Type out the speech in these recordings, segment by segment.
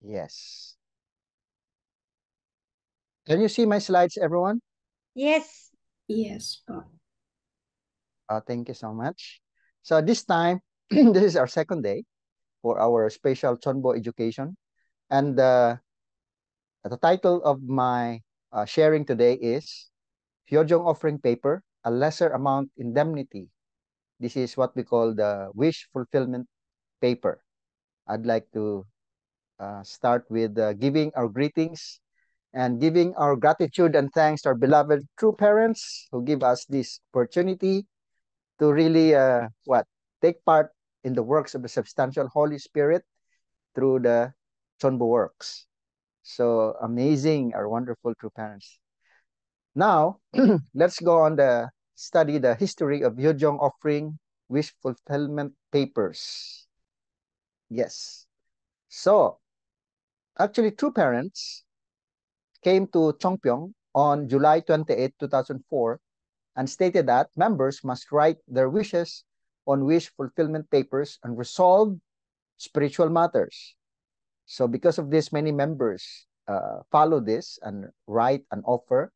Yes. Can you see my slides, everyone? Yes. Yes po. Thank you so much. So this time, this is our second day for our special Chonbo education. And the title of my sharing today is Hyojong Offering Paper, a Lesser Amount Indemnity. This is what we call the Wish Fulfillment Paper. I'd like to start with giving our greetings and giving our gratitude and thanks to our beloved true parents who give us this opportunity to really take part in the works of the substantial Holy Spirit through the Chonbo works. So amazing, our wonderful true parents. Now, let's go on the study the history of Hyojong offering wish fulfillment papers. Yes. So, actually, true parents came to Chongpyong on July 28, 2004, and stated that members must write their wishes on wish fulfillment papers and resolve spiritual matters. So because of this, many members follow this and write and offer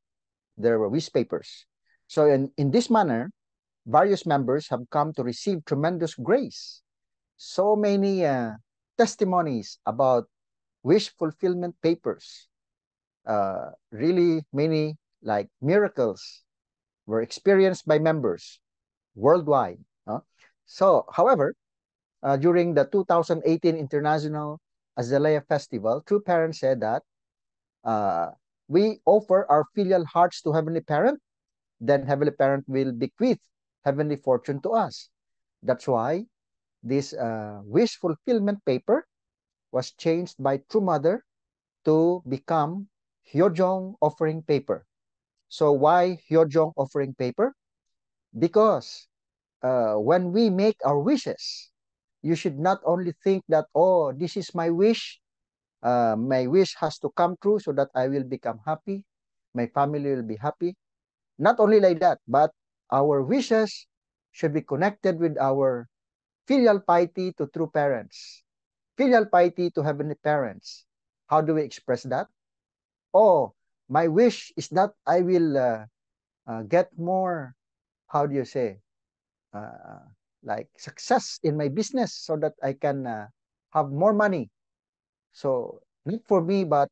their wish papers. So in this manner, various members have come to receive tremendous grace. So many testimonies about wish fulfillment papers. Really many like miracles were experienced by members worldwide. So, however, during the 2018 International Azalea Festival, True Parents said that uh, we offer our filial hearts to Heavenly Parent, then Heavenly Parent will bequeath heavenly fortune to us. That's why this wish fulfillment paper was changed by True Mother to become Hyojong offering paper. So why Hyojong offering paper? Because when we make our wishes, you should not only think that, oh, this is my wish has to come true so that I will become happy, my family will be happy. Not only like that, but our wishes should be connected with our filial piety to true parents, filial piety to heavenly parents. How do we express that? Oh, my wish is that I will get more, how do you say, uh, like success in my business so that I can have more money. So not for me, but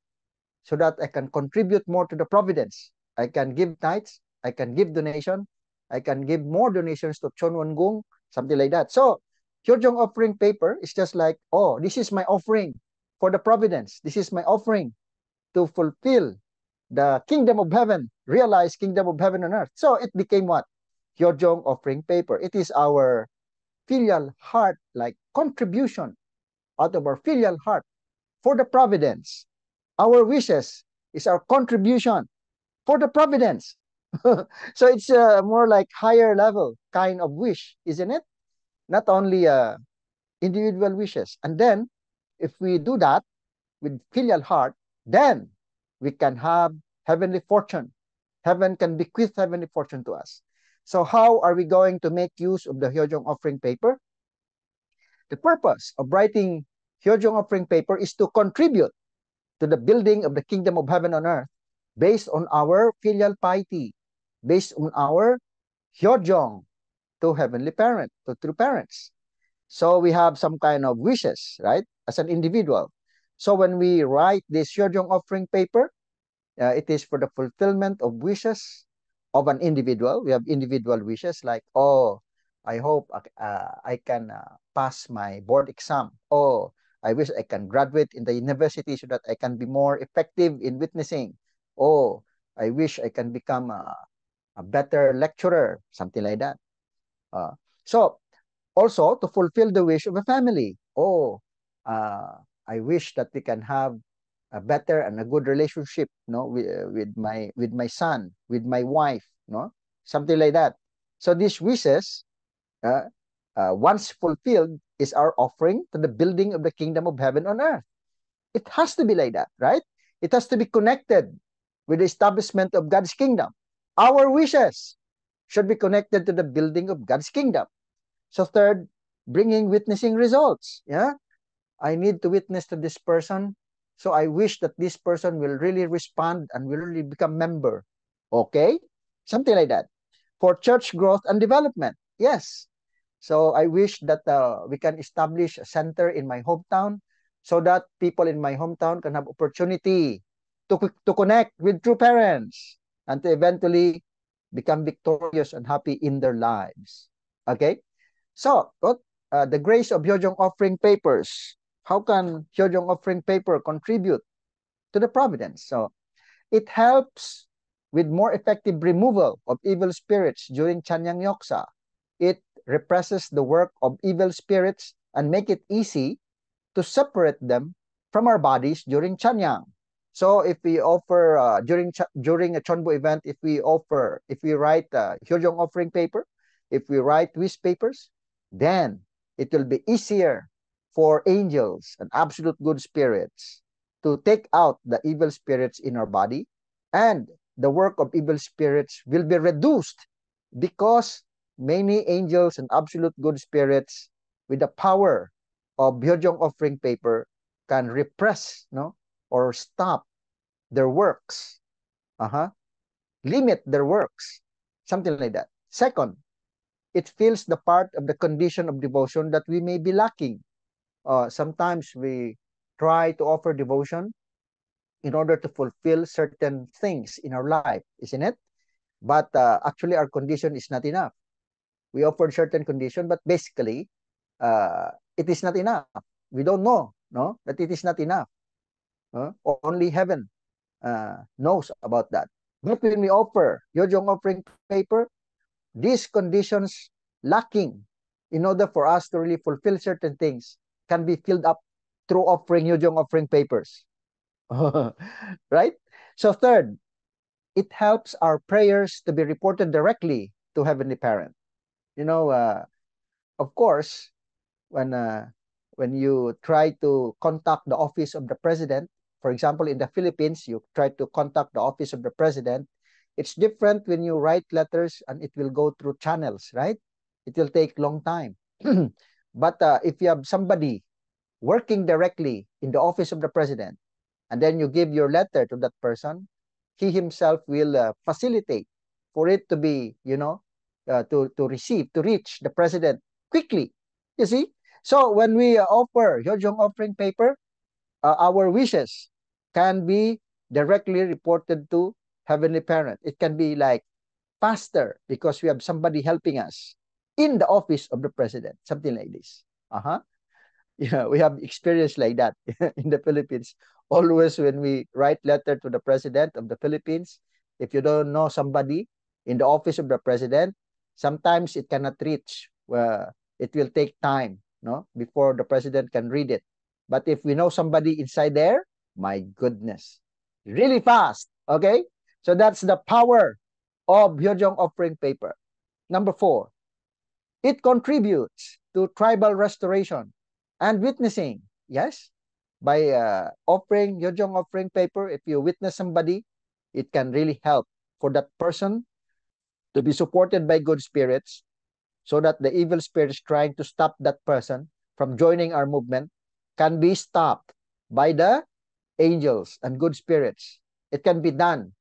so that I can contribute more to the providence. I can give tithes, I can give donation, I can give more donations to Chonwon Gung, something like that. So Hyojong offering paper is just like, oh, this is my offering for the providence. This is my offering to fulfill the kingdom of heaven, realize kingdom of heaven on earth. So it became what? Hyojong offering paper. It is our filial heart, like contribution out of our filial heart for the providence. Our wishes is our contribution for the providence. So it's more like higher level kind of wish, isn't it? Not only individual wishes. And then, if we do that with filial heart, then we can have heavenly fortune. Heaven can bequeath heavenly fortune to us. So how are we going to make use of the Hyojong offering paper? The purpose of writing Hyojong offering paper is to contribute to the building of the kingdom of heaven on earth based on our filial piety, based on our Hyojong to heavenly parent, to true parents. So we have some kind of wishes, right, as an individual. So when we write this Hyojong offering paper, it is for the fulfillment of wishes of an individual. We have individual wishes like, oh, I hope I can pass my board exam. Oh, I wish I can graduate in the university so that I can be more effective in witnessing. Oh, I wish I can become a better lecturer, something like that. Uh, so also to fulfill the wish of a family. Oh, I wish that we can have a better and a good relationship, no, with my son, with my wife, no, something like that. So these wishes, uh, once fulfilled, is our offering to the building of the kingdom of heaven on earth. It has to be like that, right? It has to be connected with the establishment of God's kingdom. Our wishes should be connected to the building of God's kingdom. So third, bringing witnessing results. Yeah, I need to witness to this person So I wish that this person will really respond and will really become member. Okay? Something like that. For church growth and development. Yes. So I wish that we can establish a center in my hometown so that people in my hometown can have opportunity to connect with true parents and to eventually become victorious and happy in their lives. Okay? So, the grace of Hyojong offering papers. How can Hyojong offering paper contribute to the providence? So, it helps with more effective removal of evil spirits during Chanyang Yoksa. It represses the work of evil spirits and make it easy to separate them from our bodies during Chanyang. So if we offer during a Chonbo event, if we write Hyojong offering paper, if we write wish papers, then it will be easier for angels and absolute good spirits to take out the evil spirits in our body, and the work of evil spirits will be reduced because many angels and absolute good spirits with the power of Hyojong offering paper can repress, no, or stop their works, limit their works, something like that. Second, it fills the part of the condition of devotion that we may be lacking. Sometimes we try to offer devotion in order to fulfill certain things in our life, isn't it? But actually, our condition is not enough. We offered certain condition, but basically, it is not enough. We don't know, no, that it is not enough. Only heaven knows about that. But when we offer Hyojong offering paper, these conditions lacking in order for us to really fulfill certain things can be filled up through offering Hyojong offering papers. Right? So third, it helps our prayers to be reported directly to Heavenly Parent. You know, of course, when uh, when you try to contact the office of the president, for example, in the Philippines, you try to contact the office of the president. It's different when you write letters and it will go through channels, right? It will take long time. But if you have somebody working directly in the office of the president, and then you give your letter to that person, he himself will facilitate for it to be, to receive, to reach the president quickly. You see? So when we offer Hyojong offering paper, our wishes can be directly reported to Heavenly Parent. It can be like faster because we have somebody helping us in the office of the president, something like this. Uh-huh. Yeah, we have experience like that in the Philippines. Always when we write letter to the president of the Philippines, if you don't know somebody in the office of the president, sometimes it cannot reach. It will take time, no, before the president can read it. But if we know somebody inside there, my goodness, really fast. Okay, so that's the power of Hyojong offering paper. Number 4, it contributes to tribal restoration and witnessing. Yes, by offering Hyojong offering paper, if you witness somebody, it can really help for that person to be supported by good spirits so that the evil spirits trying to stop that person from joining our movement can be stopped by the angels and good spirits. It can be done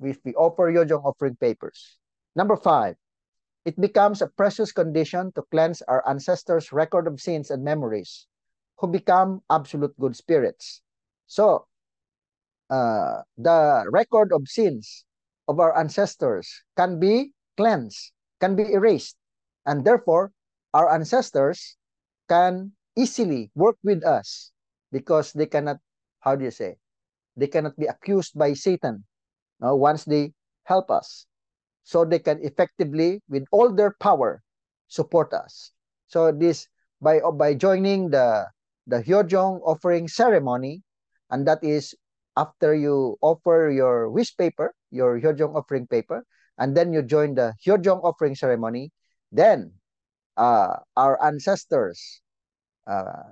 if we offer Hyojong offering papers. Number 5, it becomes a precious condition to cleanse our ancestors' record of sins and memories, who become absolute good spirits. So, the record of sins of our ancestors can be cleansed, can be erased, and therefore, our ancestors can easily work with us because they cannot, how do you say, they cannot be accused by Satan once they help us. So they can effectively, with all their power, support us. So this, by joining the Hyojong offering ceremony, and that is after you offer your wish paper, your Hyojong offering paper, and then you join the Hyojong offering ceremony, then our ancestors'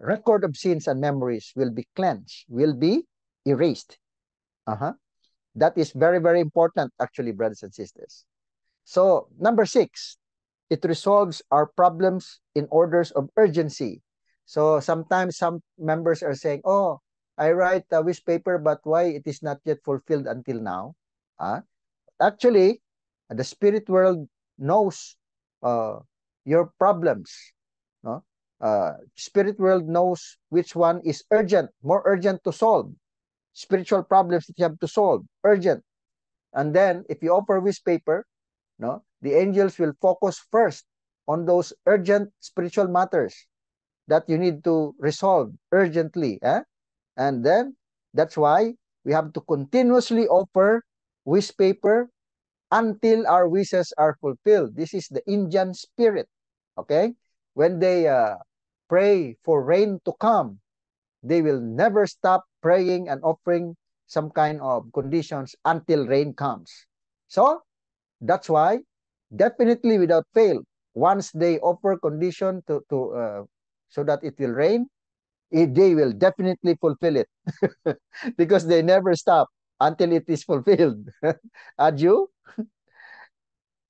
record of sins and memories will be cleansed, will be erased. Uh-huh. That is very, very important, actually, brothers and sisters. So, number 6, it resolves our problems in orders of urgency. So, sometimes some members are saying, oh, I write wish paper, but why it is not yet fulfilled until now? Uh, Actually, the spirit world knows uh, your problems. No? Spirit world knows which one is urgent, more urgent to solve. Spiritual problems that you have to solve, urgent. And then if you offer wish paper, no, the angels will focus first on those urgent spiritual matters that you need to resolve urgently. And then that's why we have to continuously offer wish paper until our wishes are fulfilled. This is the Indian spirit. Okay? When they pray for rain to come, they will never stop praying and offering some kind of conditions until rain comes. So that's why, definitely without fail, once they offer condition to so that it will rain, they will definitely fulfill it because they never stop until it is fulfilled. Adju?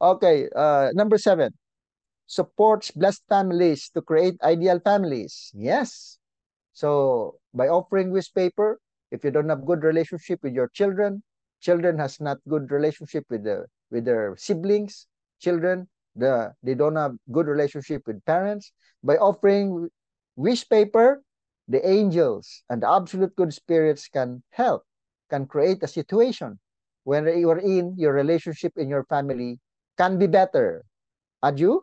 Okay, number 7, supports blessed families to create ideal families. Yes. So by offering wish paper, if you don't have good relationship with your children, children has not good relationship with their siblings, children they don't have good relationship with parents. By offering wish paper, the angels and the absolute good spirits can help, can create a situation when you are in your relationship in your family can be better. Adu?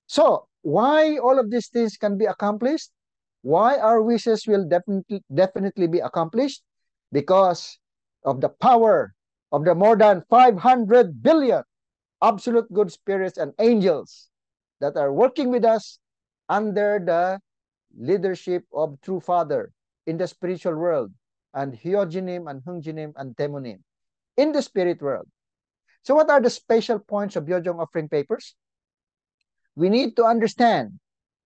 So, why all of these things can be accomplished? Why our wishes will definitely be accomplished? Because of the power of the more than 500 billion absolute good spirits and angels that are working with us under the leadership of True Father in the spiritual world, and Hyojinim and Hungjinim and Temunim in the spirit world. So what are the special points of Yojong offering papers? We need to understand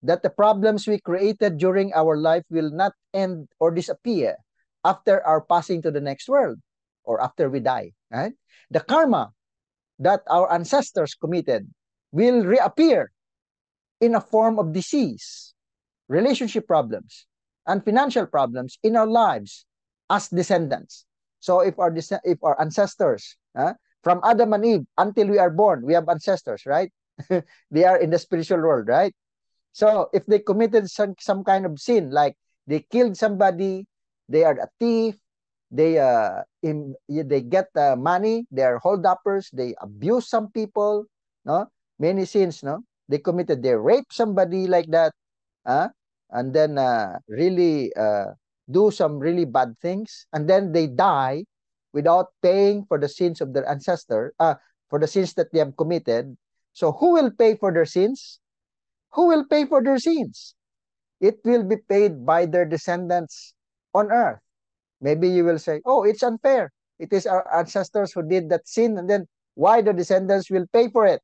that the problems we created during our life will not end or disappear after our passing to the next world or after we die. Right? The karma that our ancestors committed will reappear in a form of disease, relationship problems, and financial problems in our lives as descendants. So if our ancestors, from Adam and Eve until we are born, we have ancestors, right? They are in the spiritual world, right? So if they committed some kind of sin, like they killed somebody, they are a thief, they get money, they are hold-uppers, they abuse some people, no, many sins, no, they committed, they rape somebody like that, uh, and then really do some really bad things, and then they die without paying for the sins of their ancestor, for the sins that they have committed. So who will pay for their sins? Who will pay for their sins? It will be paid by their descendants on earth. Maybe you will say, oh, it's unfair. It is our ancestors who did that sin, and then why the descendants will pay for it?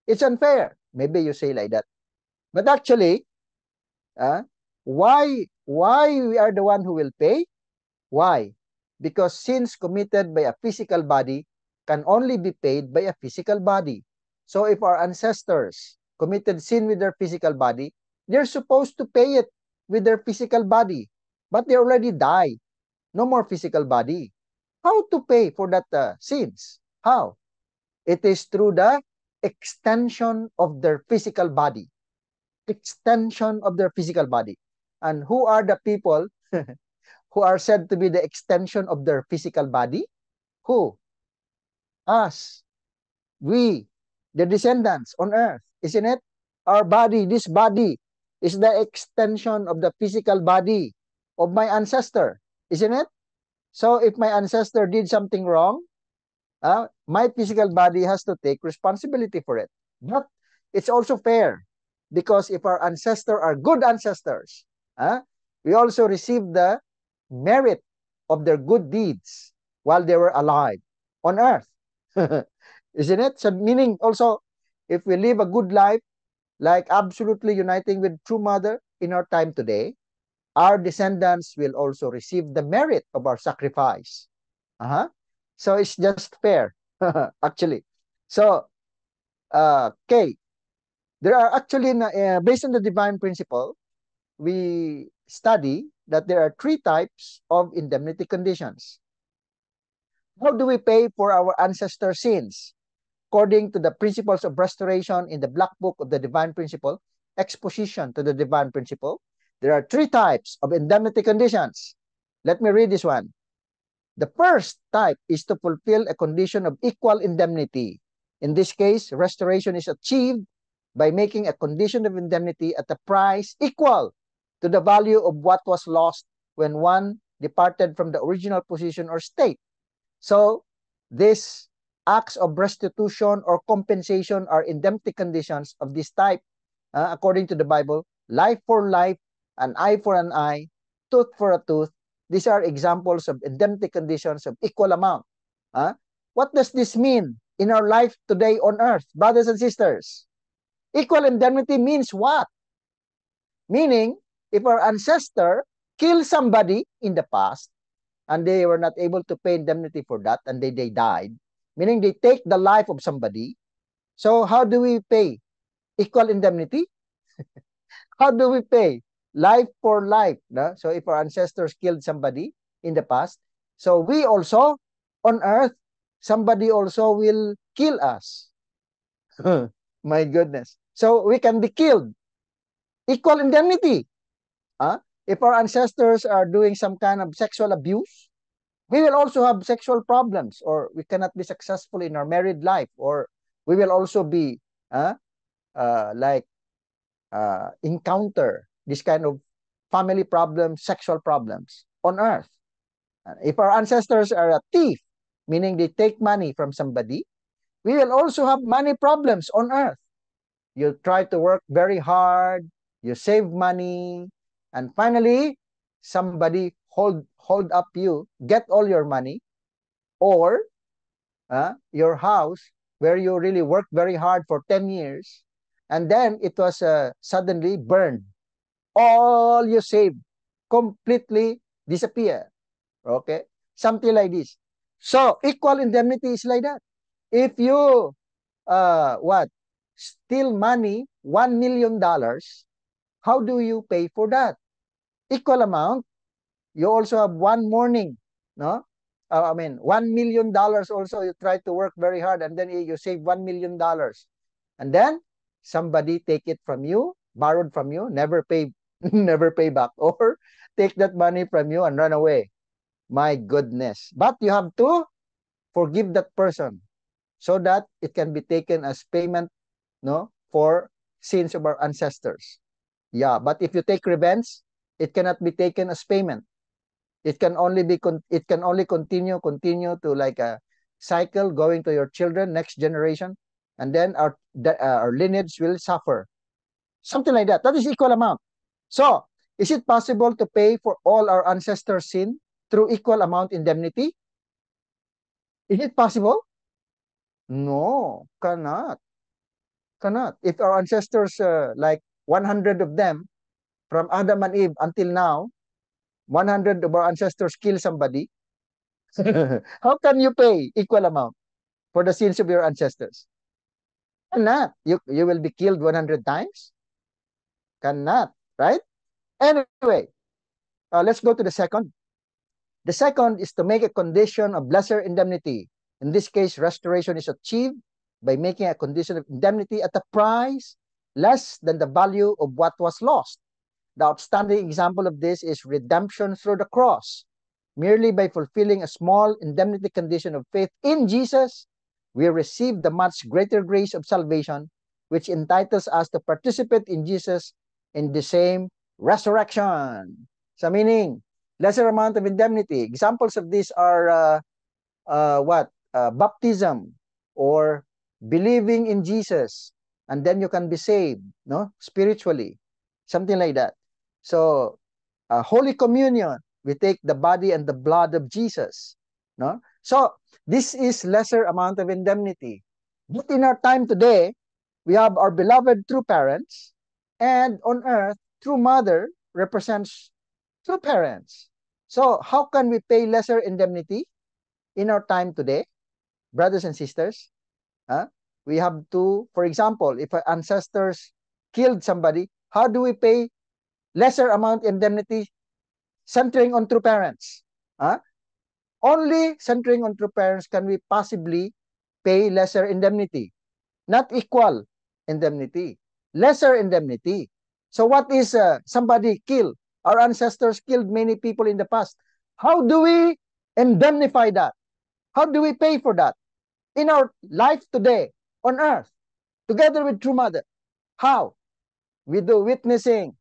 It's unfair. Maybe you say like that. But actually, uh, why we are the one who will pay? Why? Because sins committed by a physical body can only be paid by a physical body. So if our ancestors committed sin with their physical body, they're supposed to pay it with their physical body. But they already died. No more physical body. How to pay for that sins? How? It is through the extension of their physical body. Extension of their physical body. And who are the people who are said to be the extension of their physical body? Who? Us. We, the descendants on earth. Isn't it? Our body, this body, is the extension of the physical body of my ancestor. Isn't it? So if my ancestor did something wrong, my physical body has to take responsibility for it. But it's also fair because if our ancestors are good ancestors, we also receive the merit of their good deeds while they were alive on earth. Isn't it? So meaning also, if we live a good life, like absolutely uniting with True Mother in our time today, our descendants will also receive the merit of our sacrifice. Uh-huh. So it's just fair, actually. So, okay, there are actually, based on the divine principle, we study that there are three types of indemnity conditions. How do we pay for our ancestors' sins? According to the principles of restoration in the Black Book of the Divine Principle, Exposition to the Divine Principle, there are three types of indemnity conditions. Let me read this one. The first type is to fulfill a condition of equal indemnity. In this case, restoration is achieved by making a condition of indemnity at a price equal to the value of what was lost when one departed from the original position or state. So, these acts of restitution or compensation are indemnity conditions of this type. According to the Bible, life for life, an eye for an eye, tooth for a tooth. These are examples of indemnity conditions of equal amount. What does this mean in our life today on earth, brothers and sisters? Equal indemnity means what? Meaning, if our ancestor killed somebody in the past, and they were not able to pay indemnity for that, and they died, meaning they take the life of somebody. So how do we pay? Equal indemnity? How do we pay? Life for life. No? So if our ancestors killed somebody in the past, so we also, on earth, somebody also will kill us. My goodness. So we can be killed. Equal indemnity. If our ancestors are doing some kind of sexual abuse, we will also have sexual problems, or we cannot be successful in our married life, or we will also be encounter this kind of family problems, sexual problems on earth. If our ancestors are a thief, meaning they take money from somebody, we will also have money problems on earth. You try to work very hard, you save money, and finally, somebody hold up you, get all your money, or your house where you really worked very hard for 10 years, and then it was suddenly burned. All you saved completely disappear. Okay? Something like this. So, equal indemnity is like that. If you, steal money, $1 million, how do you pay for that? Equal amount. You also have one morning, no? $1 million also, you try to work very hard, and then you save $1 million. And then somebody take it from you, borrowed from you, never pay, never pay back, or take that money from you and run away. My goodness. But you have to forgive that person so that it can be taken as payment, no, for sins of our ancestors. Yeah, but if you take revenge, it cannot be taken as payment. It can only be it can only continue to like a cycle going to your children, next generation, and then our lineage will suffer. Something like that. That is equal amount. So, is it possible to pay for all our ancestors' sin through equal amount indemnity? Is it possible? No, cannot. Cannot. If our ancestors, like 100 of them, from Adam and Eve until now, 100 of our ancestors kill somebody, how can you pay equal amount for the sins of your ancestors? Cannot. You will be killed 100 times? Cannot, right? Anyway, let's go to the second. The second is to make a condition of lesser indemnity. In this case, restoration is achieved by making a condition of indemnity at a price less than the value of what was lost. The outstanding example of this is redemption through the cross. Merely by fulfilling a small indemnity condition of faith in Jesus, we receive the much greater grace of salvation, which entitles us to participate in Jesus in the same resurrection. So meaning, lesser amount of indemnity. Examples of this are baptism, or believing in Jesus, and then you can be saved, no, spiritually, something like that. So, Holy Communion, we take the body and the blood of Jesus, no. So this is lesser amount of indemnity. But in our time today, we have our beloved true parents, and on earth, true mother represents true parents. So how can we pay lesser indemnity in our time today, brothers and sisters? We have to, for example, if our ancestors killed somebody, how do we pay lesser amount indemnity centering on true parents. Only centering on true parents can we possibly pay lesser indemnity, not equal indemnity, lesser indemnity. So what is somebody killed? Our ancestors killed many people in the past. How do we indemnify that? How do we pay for that in our life today on earth together with True Mother? How? We do witnessing.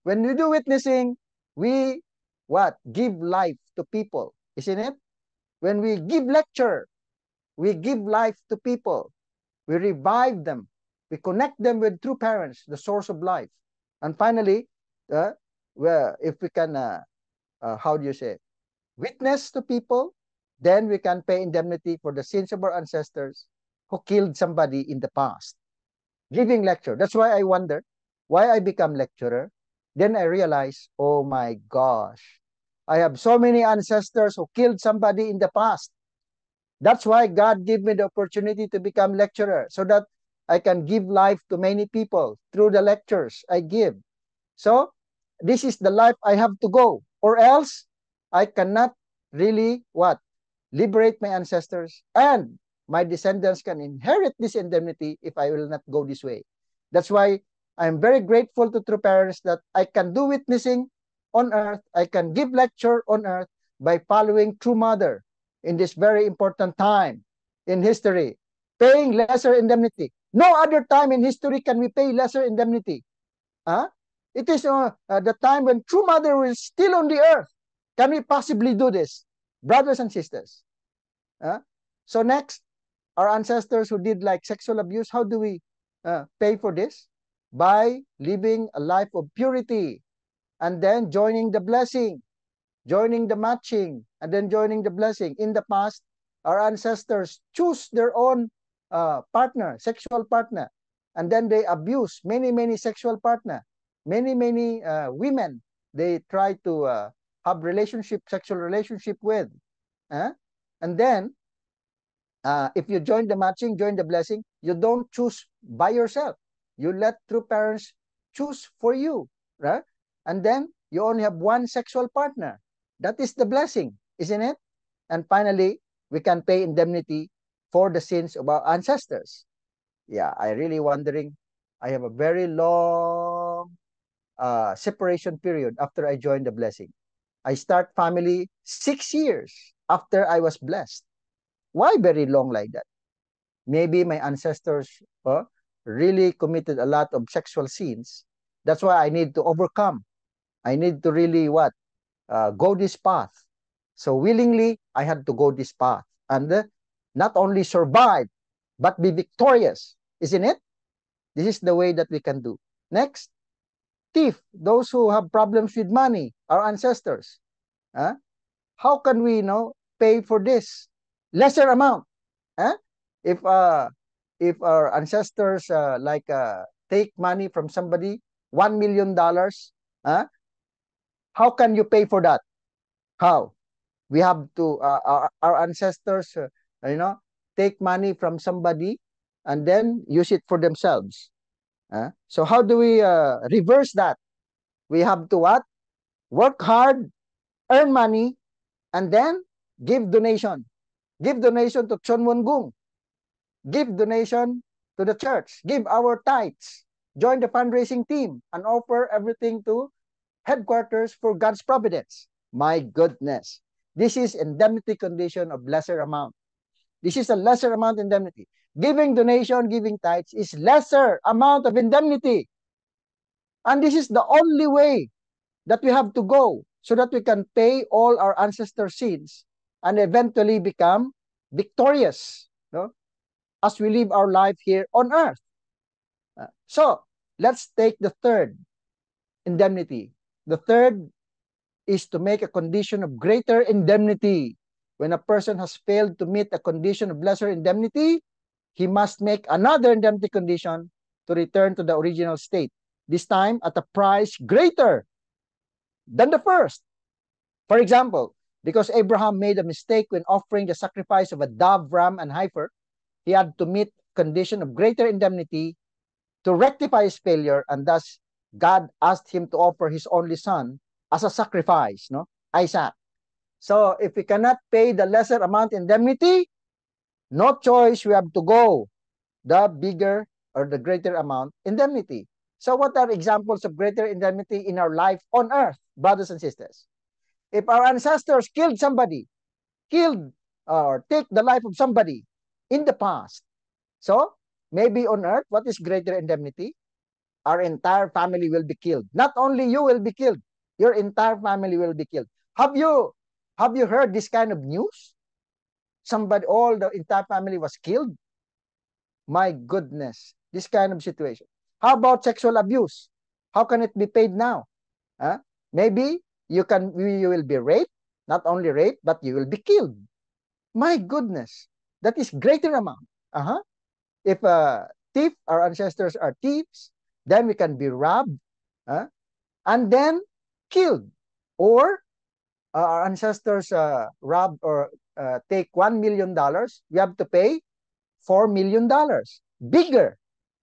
When we do witnessing, we what? Give life to people, isn't it? When we give lecture, we give life to people. We revive them. We connect them with true parents, the source of life. And finally, well, if we can, how do you say, witness to people, then we can pay indemnity for the sins of our ancestors who killed somebody in the past. Giving lecture. That's why I wonder why I become lecturer. Then I realize, oh my gosh, I have so many ancestors who killed somebody in the past. That's why God gave me the opportunity to become lecturer so that I can give life to many people through the lectures I give. So this is the life I have to go, or else I cannot really what? Liberate my ancestors, and my descendants can inherit this indemnity if I will not go this way. That's why I'm very grateful to true parents that I can do witnessing on earth, I can give lecture on earth by following True Mother in this very important time in history, paying lesser indemnity. No other time in history can we pay lesser indemnity. Huh? It is the time when True Mother was still on the earth. Can we possibly do this, brothers and sisters? So next, our ancestors who did like sexual abuse, how do we pay for this? By living a life of purity and then joining the blessing, joining the matching, and then joining the blessing. In the past, our ancestors choose their own partner, sexual partner, and then they abuse many sexual partner, many women. They try to have sexual relationship with, and then if you join the matching, join the blessing, you don't choose by yourself. You let true parents choose for you, right? And then you only have one sexual partner. That is the blessing, isn't it? And finally, we can pay indemnity for the sins of our ancestors. Yeah, I really wondering. I have a very long separation period after I joined the blessing. I start family 6 years after I was blessed. Why very long like that? Maybe my ancestors really committed a lot of sexual sins. That's why I need to overcome. I need to really what? Go this path. So willingly, I had to go this path. And not only survive, but be victorious. Isn't it? This is the way that we can do. Next, thief. Those who have problems with money, our ancestors. Huh? How can we pay for this? Lesser amount. Huh? If our ancestors take money from somebody, $1 million, how can you pay for that? How? We have to our ancestors, take money from somebody and then use it for themselves. So how do we reverse that? We have to what? Work hard, earn money, and then give donation. Give donation to Chonwon Gung. Give donation to the church. Give our tithes. Join the fundraising team and offer everything to headquarters for God's providence. My goodness. This is indemnity condition of lesser amount. This is a lesser amount indemnity. Giving donation, giving tithes is lesser amount of indemnity. And this is the only way that we have to go so that we can pay all our ancestor sins and eventually become victorious, as we live our life here on earth. So let's take the third indemnity. The third is to make a condition of greater indemnity. When a person has failed to meet a condition of lesser indemnity, he must make another indemnity condition to return to the original state, this time at a price greater than the first. For example, because Abraham made a mistake when offering the sacrifice of a dove, ram, and heifer, he had to meet condition of greater indemnity to rectify his failure and thus God asked him to offer his only son as a sacrifice, no? Isaac. So if we cannot pay the lesser amount indemnity, no choice, we have to go the bigger or the greater amount indemnity. So what are examples of greater indemnity in our life on earth, brothers and sisters? If our ancestors killed somebody, killed or take the life of somebody in the past, so maybe on earth, what is greater indemnity? Our entire family will be killed. Not only you will be killed, your entire family will be killed. Have you heard this kind of news? Somebody, all the entire family was killed. My goodness, this kind of situation. How about sexual abuse? How can it be paid now? Huh? Maybe you will be raped, not only raped, but you will be killed. My goodness, that is greater amount. Uh-huh. If thief, our ancestors are thieves, then we can be robbed, and then killed. Or our ancestors robbed or take $1 million, we have to pay $4 million, bigger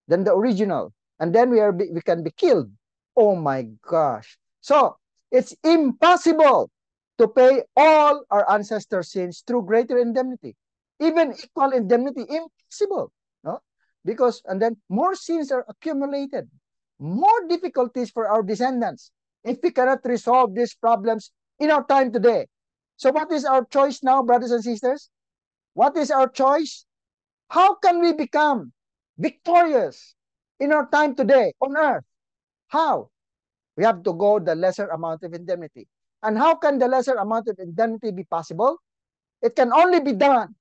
than the original, and then we can be killed. Oh my gosh! So it's impossible to pay all our ancestors' sins through greater indemnity, even equal indemnity, impossible. No, because and then more sins are accumulated, more difficulties for our descendants if we cannot resolve these problems in our time today. So what is our choice now, brothers and sisters? What is our choice? How can we become victorious in our time today on earth? How? We have to go the lesser amount of indemnity. And how can the lesser amount of indemnity be possible? It can only be done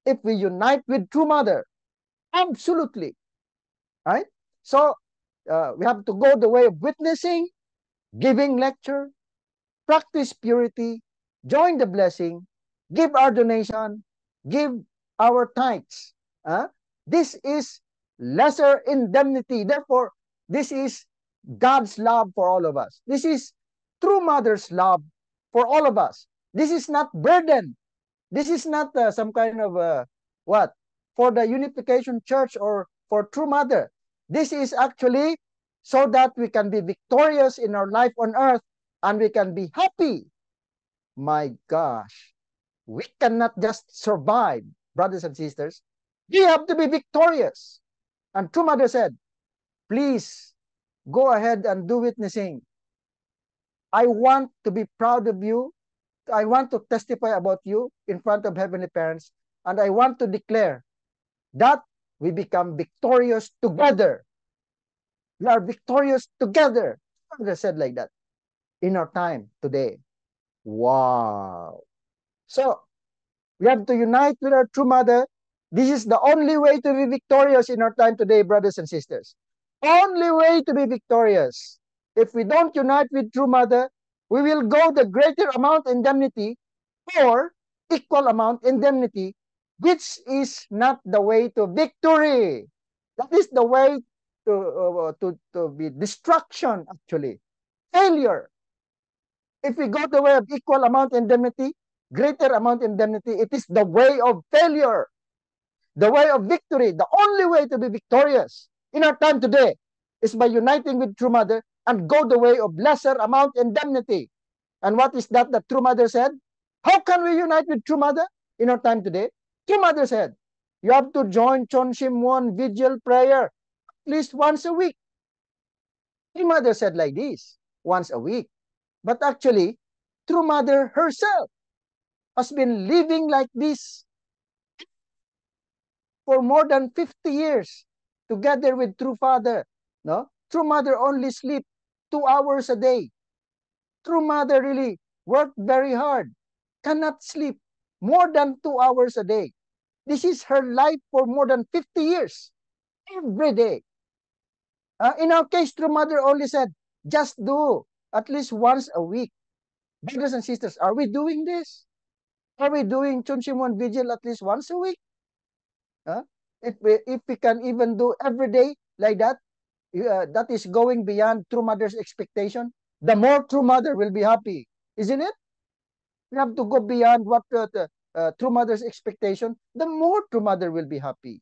if we unite with True Mother. Absolutely. Right? So we have to go the way of witnessing, giving lecture, practice purity, join the blessing, give our donation, give our tithes. This is lesser indemnity. Therefore, this is God's love for all of us. This is True Mother's love for all of us. This is not burden. This is not some kind of what? For the Unification Church or for True Mother. This is actually so that we can be victorious in our life on earth and we can be happy. My gosh, we cannot just survive, brothers and sisters. We have to be victorious. And True Mother said, please go ahead and do witnessing. I want to be proud of you. I want to testify about you in front of heavenly parents. And I want to declare that we become victorious together. We are victorious together. Mother said like that in our time today. Wow. So we have to unite with our True Mother. This is the only way to be victorious in our time today, brothers and sisters. Only way to be victorious. If we don't unite with True Mother, we will go the greater amount indemnity or equal amount indemnity, which is not the way to victory. That is the way to be destruction, actually. Failure. If we go the way of equal amount indemnity, greater amount indemnity, it is the way of failure, the way of victory. The only way to be victorious in our time today is by uniting with True Mother and go the way of lesser amount indemnity. And what is that True Mother said? How can we unite with True Mother in our time today? True Mother said, you have to join Chonshimwon vigil prayer at least once a week. True Mother said like this, once a week. But actually, True Mother herself has been living like this for more than 50 years together with True Father. No? True Mother only sleep 2 hours a day. True Mother really worked very hard, cannot sleep more than 2 hours a day. This is her life for more than 50 years, every day. In our case, True Mother only said, just do at least once a week. Brothers and sisters, are we doing this? Are we doing Chonshimwon Vigil at least once a week? If we can even do every day like that, that is going beyond True Mother's expectation. The more True Mother will be happy, isn't it? We have to go beyond what the True Mother's expectation. The more True Mother will be happy.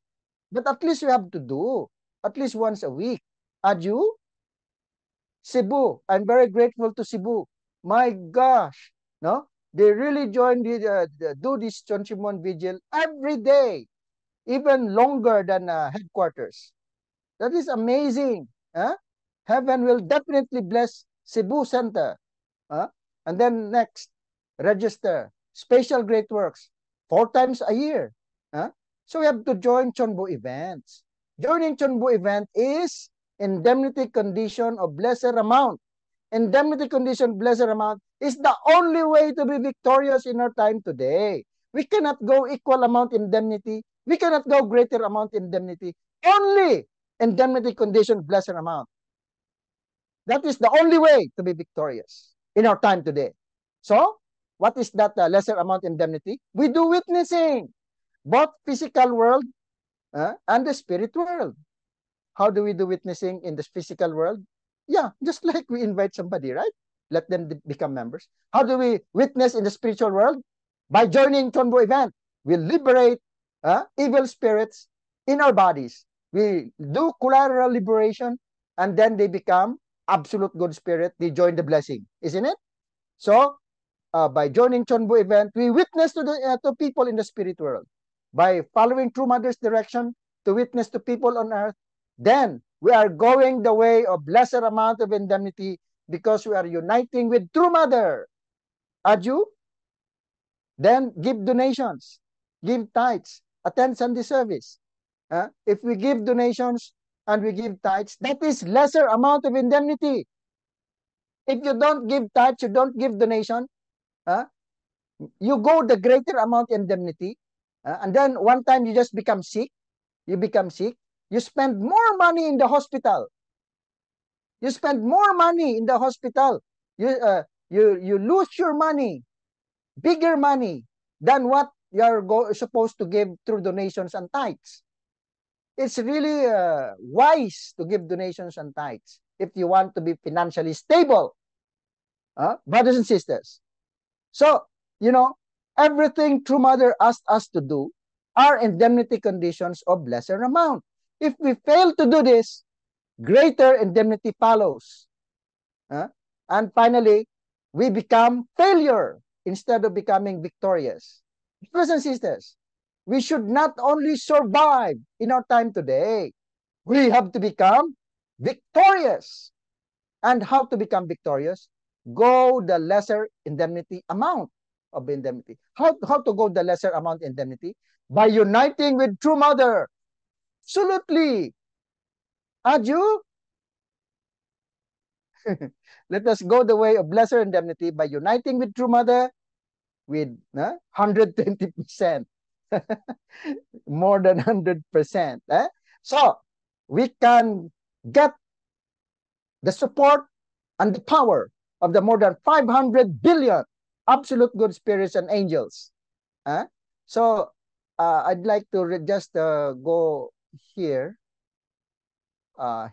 But at least you have to do at least once a week. Are you? Cebu, I'm very grateful to Cebu. My gosh, no? They really join do this Chonchimon Vigil every day, even longer than headquarters. That is amazing. Huh? Heaven will definitely bless Cebu Center. Huh? And then next, register special great works 4 times a year. Huh? So we have to join Chonbo events. Joining Chonbo event is indemnity condition of lesser amount. Indemnity condition lesser amount is the only way to be victorious in our time today. We cannot go equal amount indemnity. We cannot go greater amount indemnity. Only indemnity condition lesser amount. That is the only way to be victorious in our time today. So, what is that lesser amount indemnity? We do witnessing, both physical world and the spirit world. How do we do witnessing in the physical world? Yeah, just like we invite somebody, right? Let them become members. How do we witness in the spiritual world? By joining Chonbo event. We liberate evil spirits in our bodies. We do collateral liberation, and then they become absolute good spirit. They join the blessing, isn't it? So, by joining Chonbo event, we witness to people in the spirit world. By following True Mother's direction to witness to people on earth, then we are going the way of lesser amount of indemnity because we are uniting with True Mother. Aju, then give donations, give tithes, attend Sunday service. If we give donations and we give tithes, that is lesser amount of indemnity. If you don't give tithes, you don't give donation, you go the greater amount indemnity, and then one time you just become sick, you spend more money in the hospital. You spend more money in the hospital. You lose your money, bigger money than what you're supposed to give through donations and tithes. It's really wise to give donations and tithes if you want to be financially stable, brothers and sisters. So, you know, everything True Mother asked us to do are indemnity conditions of lesser amount. If we fail to do this, greater indemnity follows. And finally, we become failure instead of becoming victorious. Brothers and sisters, we should not only survive in our time today, we have to become victorious. And how to become victorious? Go the lesser indemnity amount of indemnity. How to go the lesser amount indemnity? By uniting with True Mother. Absolutely. Aju, let us go the way of lesser indemnity by uniting with True Mother with 120%. More than 100%. So, we can get the support and the power of the more than 500 billion absolute good spirits and angels. So, I'd like to just go here.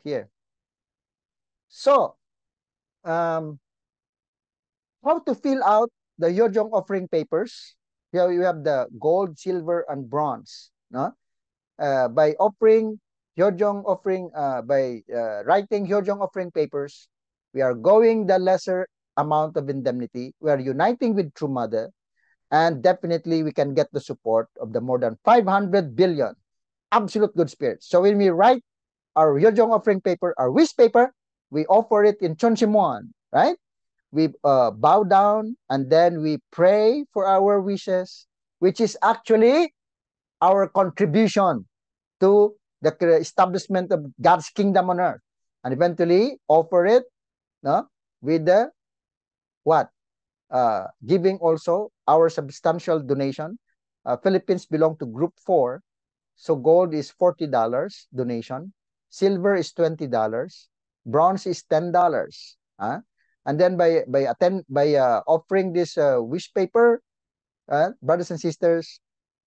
Here. So, how to fill out the Yojong offering papers? Here you have the gold, silver, and bronze. No? By offering Hyojong offering, by writing Hyojong offering papers, we are going the lesser amount of indemnity. We are uniting with True Mother, and definitely we can get the support of the more than 500 billion absolute good spirits. So when we write our Hyojong offering paper, our wish paper, we offer it in Chonchimuan, right? We bow down and then we pray for our wishes, which is actually our contribution to the establishment of God's kingdom on earth, and eventually offer it with the what? Giving also our substantial donation. Philippines belong to group 4, so gold is $40 donation, silver is $20, bronze is $10. And then by offering this wish paper, brothers and sisters,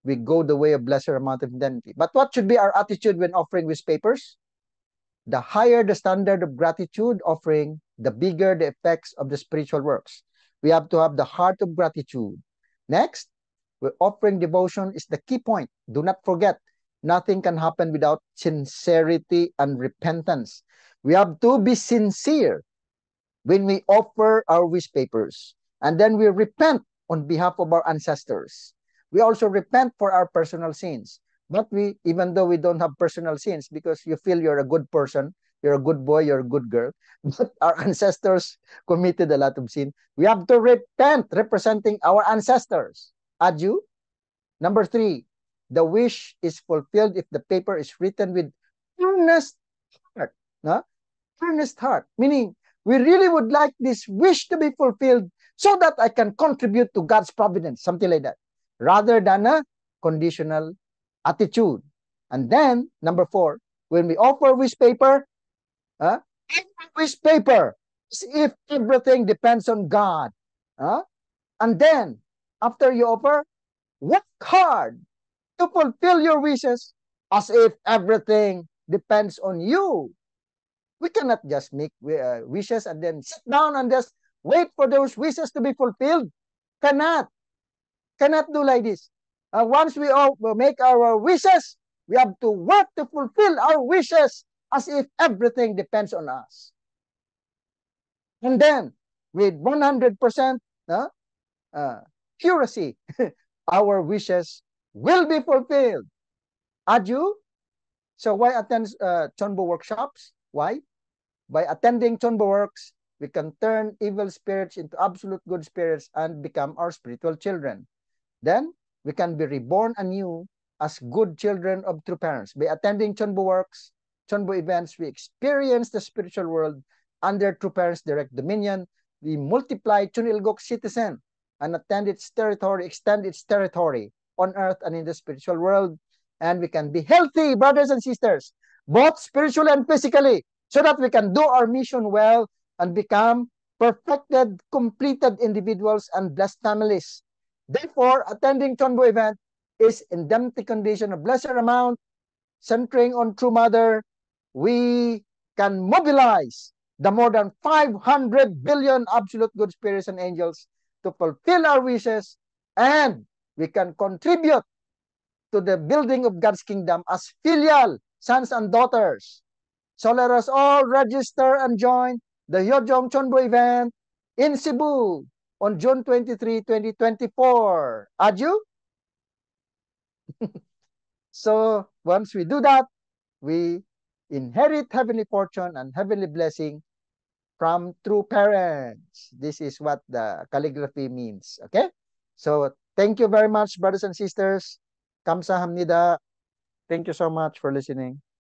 we go the way of lesser amount of indemnity. But what should be our attitude when offering wish papers? The higher the standard of gratitude offering, the bigger the effects of the spiritual works. We have to have the heart of gratitude. Next, offering devotion is the key point. Do not forget, nothing can happen without sincerity and repentance. We have to be sincere when we offer our wish papers. And then we repent on behalf of our ancestors. We also repent for our personal sins. But we, even though we don't have personal sins, because you feel you're a good person, you're a good boy, you're a good girl, but our ancestors committed a lot of sin, we have to repent representing our ancestors. Adju. Number 3, the wish is fulfilled if the paper is written with earnest heart. No? Earnest heart, meaning we really would like this wish to be fulfilled so that I can contribute to God's providence, something like that, rather than a conditional attitude. And then, number 4, when we offer wish paper, uh, wish paper, if everything depends on God. And then, after you offer, work hard to fulfill your wishes as if everything depends on you. We cannot just make wishes and then sit down and just wait for those wishes to be fulfilled. Cannot. Cannot do like this. Once we all make our wishes, we have to work to fulfill our wishes as if everything depends on us. And then, with 100% accuracy, our wishes will be fulfilled. Adju? So why attend Chonbo workshops? Why? By attending Chonbo works, we can turn evil spirits into absolute good spirits and become our spiritual children. Then, we can be reborn anew as good children of true parents. By attending Chonbo works, Chonbo events, we experience the spiritual world under true parents' direct dominion. We multiply Chunilgok citizen and extend its territory on earth and in the spiritual world. And we can be healthy, brothers and sisters, both spiritually and physically, so that we can do our mission well and become perfected, completed individuals and blessed families. Therefore, attending Chonbo event is indemnity condition of lesser amount, centering on True Mother. We can mobilize the more than 500 billion absolute good spirits and angels to fulfill our wishes, and we can contribute to the building of God's kingdom as filial sons and daughters. So let us all register and join the Hyojong Chonbo event in Cebu on June 23, 2024. Adju? So once we do that, we inherit heavenly fortune and heavenly blessing from true parents. This is what the calligraphy means. Okay? So thank you very much, brothers and sisters. Kamsahamnida. Thank you so much for listening.